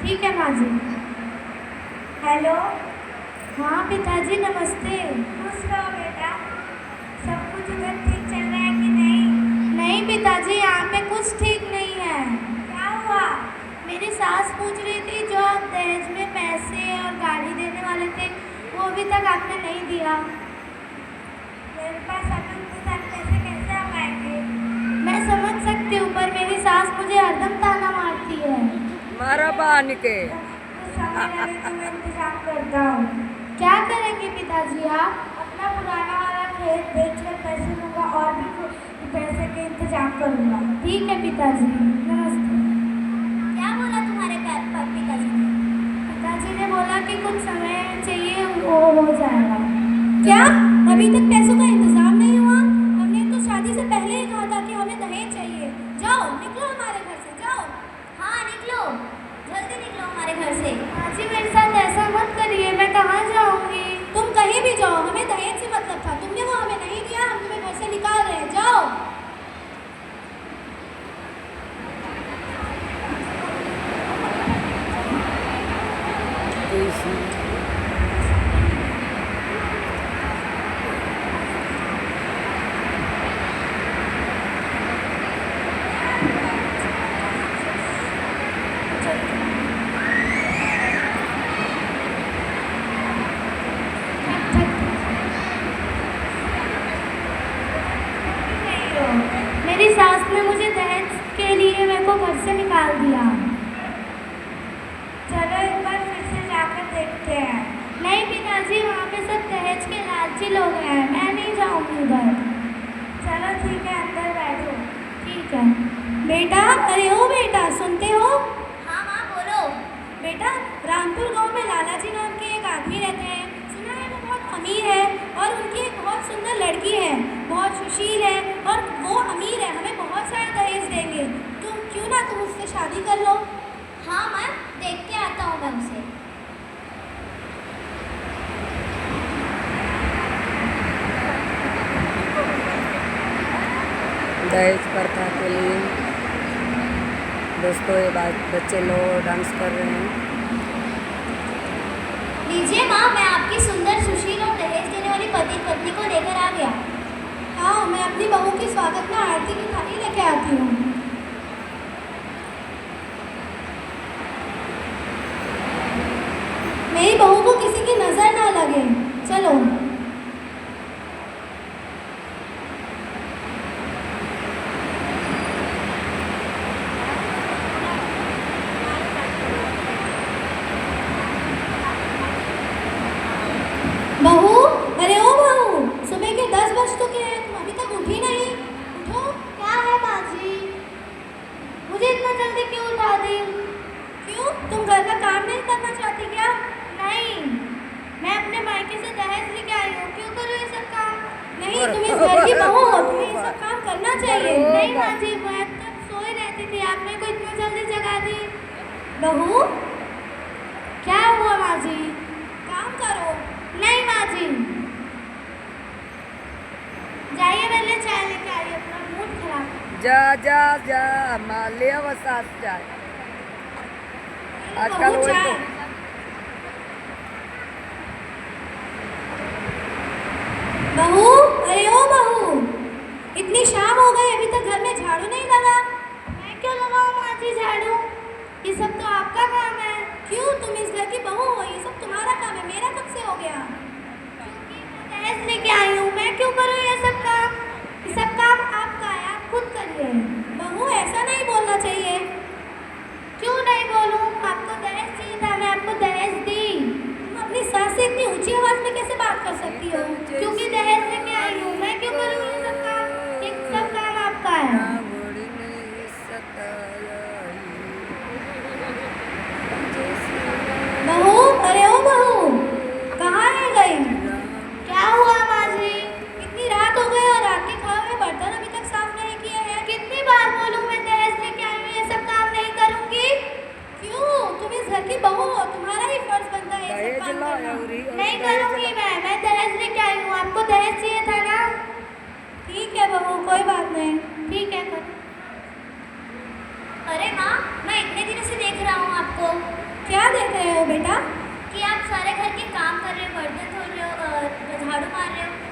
ठीक है माँ जी। हेलो। हाँ पिताजी नमस्ते। खुश रहो बेटा। सब कुछ उधर ठीक चल रहा है कि नहीं? नहीं पिताजी, यहाँ पे कुछ ठीक नहीं है। क्या हुआ? मेरी सास पूछ रही थी जो आप दहेज में पैसे और गाड़ी देने वाले थे वो अभी तक आपने नहीं दिया। मेरे पास अभी उतने सारे पैसे कैसे आ पाएंगे? मैं समझ सकती हूँ पर मेरी सास मुझे हरदम ताना मारती है। मारा बान के कुछ समय लगे तो मैं इंतजाम करता हूँ। क्या करेंगे पिताजी आप? अपना पुराना वाला खेत बेचकर पैसे लूँगा और भी कुछ पैसे के इंतजाम करूँगा। ठीक है पिताजी, नमस्ते। क्या बोला तुम्हारे पिताजी ने? पिताजी ने बोला कि कुछ समय चाहिए, वो हो जाएगा। क्या अभी तक पैसों का इंतजाम नहीं हुआ? हमने तो शादी से पहले ही कहा था कि हमें दहेज चाहिए। जाओ निकलो हमारे घर से, जाओ। हाँ निकलो, जल्दी निकलो हमारे घर से। माँ मेरे साथ ऐसा मत करिए, मैं कहाँ जाऊँगी? तुम कहीं भी जाओ, हमें दहेज से मतलब था। तुमने वो हमें नहीं दिया, हम तुम्हें घर से निकाल रहे हैं। जाओ। मेरी सास ने मुझे दहेज के लिए मेरे को घर से निकाल दिया। चलो एक बार फिर से जाकर देखते हैं। नहीं पिताजी, वहाँ पे सब दहेज के लालची लोग हैं, मैं नहीं जाऊँगी उधर। चलो ठीक है, अंदर बैठो। ठीक है। बेटा, अरे ओ बेटा, सुनते हो? हाँ माँ बोलो। बेटा, रामपुर गांव में लालाजी नाम के एक आदमी रहते हैं। सुना है वो बहुत अमीर है और उनकी एक बहुत सुंदर लड़की है, बहुत सुशील है और वो अमीर है। हमें बहुत सारा दहेज देंगे। तुम क्यों ना तुम उससे शादी कर लो? हाँ मैं देख के आता हूँ मैं उसे। दहेज प्रथा के लिए दोस्तों ये बच्चे लोग डांस कर रहे हैं। लीजिए माँ, मैं आपकी सुंदर सुशील और दहेज देने वाली पति पत्नी को लेकर आ गया। हाँ, मैं अपनी बहू की स्वागत में आरती की थाली लेके आती हूँ। मेरी बहू को किसी की नजर ना लगे। चलो। बहू, अरे ओ बहू, सुबह के 10 बज चुके हैं, तुम अभी तक उठी नहीं। उठो। क्या है माँ जी? मुझे इतना जल्दी क्यों उठा दी? क्यों, तुम घर का काम नहीं करना चाहती क्या? नहीं, मैं अपने मायके से दहेज लेके आई हूँ, क्यों करूँ ये सब काम? नहीं, तुम इस घर की बहू हो, तुम्हें ये सब काम करना चाहिए। नहीं माँ जी, मैं तब सोई रहती थी, आपने को इतना जल्दी जगा दी। बहू, क्या हुआ माँ जी? काम करो। नहीं माँ जी, जाइए पहले चाय लेके आइए, अपना मूड खराब। जा जा जा माले सास जाए आजकल बहू, वही चाय। तो बहू, अरे ओ बहू, इतनी शाम हो गई, अभी तक घर में झाड़ू नहीं लगा। मैं क्यों लगाऊँ माँ जी झाड़ू? ये सब तो आपका काम है। क्यों, तुम इस घर की बहू हो, ये सब तुम्हारा काम है। मेरा कब से हो गया? क्योंकि मैं दहेज लेके आई हूँ, मैं क्यों करूँ ये सब काम? ये सब काम आपका है, आप खुद करिए। बहू, ऐसा नहीं बोलना चाहिए। क्यों नहीं बोलूँ? आपको दहेज चाहिए था, मैं आपको दहेज दी। तुम अपनी सास से इतनी ऊंची आवाज में कैसे बात कर सकती हो? क्योंकि दहेज लेके आई हूँ, मैं क्यों करूँ ये सब काम? ये सब काम आपका है। बहू, अरे ओ बहू, कहाँ रह गई? क्या हुआ माँ जी? इतनी रात हो गई और रात के खाए हुए बर्तन अभी तक साफ नहीं किए हैं। कितनी बार बोलूँ मैं दहेज लेके आई हूँ, ये सब काम नहीं करूँगी? क्यों, तुम इस घर की बहू हो, तुम्हारा ही फर्ज बनता है ये सब काम करना। नहीं करूँगी मैं दहेज लेके आई हूँ, आपको दहेज चाहिए था ना? ठीक है बहू, कोई बात नहीं। ठीक है। अरे माँ, मैं इतने दिनों से देख रहा हूँ आपको। रहे हो बेटा? कि आप सारे घर के काम